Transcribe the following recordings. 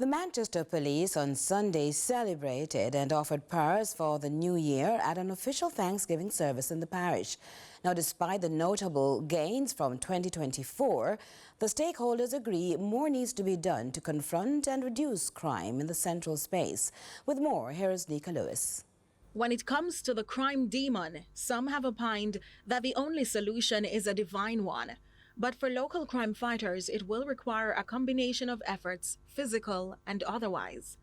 The Manchester Police on Sunday celebrated and offered prayers for the new year at an official Thanksgiving service in the parish. Now, despite the notable gains from 2024, the stakeholders agree more needs to be done to confront and reduce crime in the central space. With more, here is Nika Lewis. When it comes to the crime demon, some have opined that the only solution is a divine one. But for local crime fighters, it will require a combination of efforts, physical and otherwise.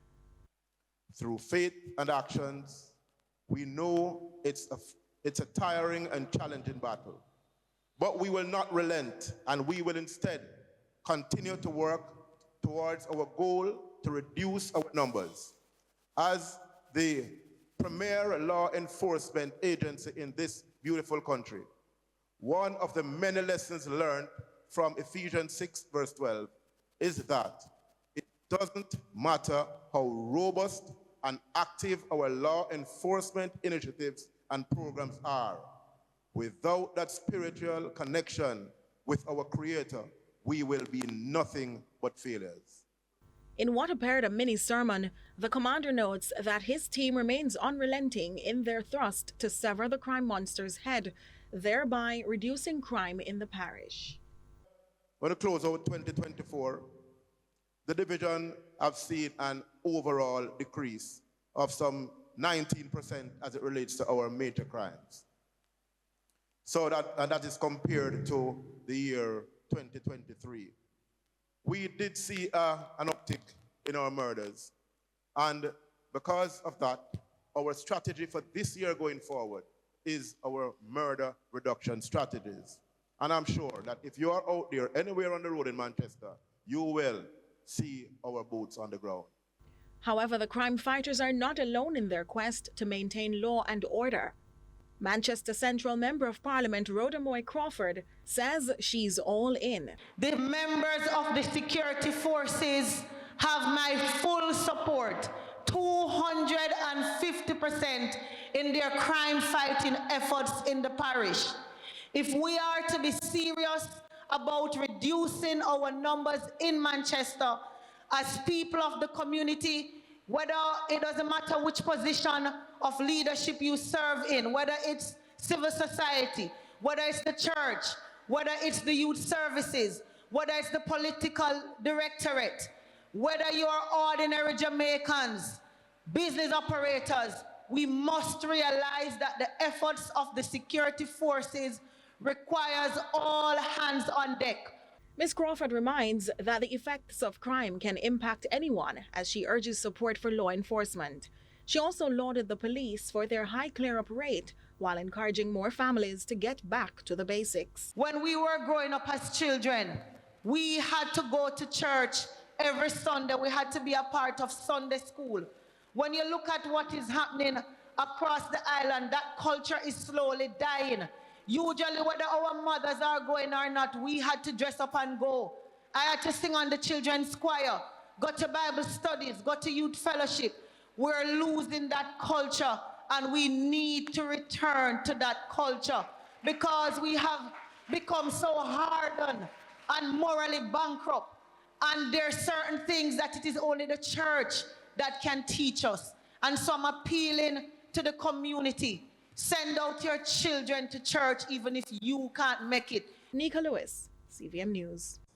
Through faith and actions, we know it's a tiring and challenging battle. But we will not relent, and we will instead continue to work towards our goal to reduce our numbers. As the premier law enforcement agency in this beautiful country, one of the many lessons learned from Ephesians 6 verse 12 is that it doesn't matter how robust and active our law enforcement initiatives and programs are. Without that spiritual connection with our Creator, we will be nothing but failures. In what appeared a mini-sermon, the commander notes that his team remains unrelenting in their thrust to sever the crime monster's head, thereby reducing crime in the parish. When we close out 2024, the division have seen an overall decrease of some 19% as it relates to our major crimes. So that is compared to the year 2023. We did see an uptick in our murders, and because of that, our strategy for this year going forward is our murder reduction strategies. And I'm sure that if you are out there anywhere on the road in Manchester, you will see our boots on the ground. However, the crime fighters are not alone in their quest to maintain law and order. Manchester Central Member of Parliament Rhoda Moy Crawford says she's all in. The members of the security forces have my full support, 250% in their crime fighting efforts in the parish. If we are to be serious about reducing our numbers in Manchester as people of the community, whether it doesn't matter which position of leadership you serve in, whether it's civil society, whether it's the church, whether it's the youth services, whether it's the political directorate, whether you are ordinary Jamaicans, business operators, we must realize that the efforts of the security forces requires all hands on deck. Ms. Crawford reminds that the effects of crime can impact anyone as she urges support for law enforcement. She also lauded the police for their high clear-up rate while encouraging more families to get back to the basics. When we were growing up as children, we had to go to church every Sunday. We had to be a part of Sunday school. When you look at what is happening across the island, that culture is slowly dying. Usually, whether our mothers are going or not, we had to dress up and go. I had to sing on the children's choir, go to Bible studies, go to youth fellowship. We're losing that culture, and we need to return to that culture because we have become so hardened and morally bankrupt. And there are certain things that it is only the church that can teach us. And so I'm appealing to the community. Send out your children to church even if you can't make it. Nika Lewis, CVM News.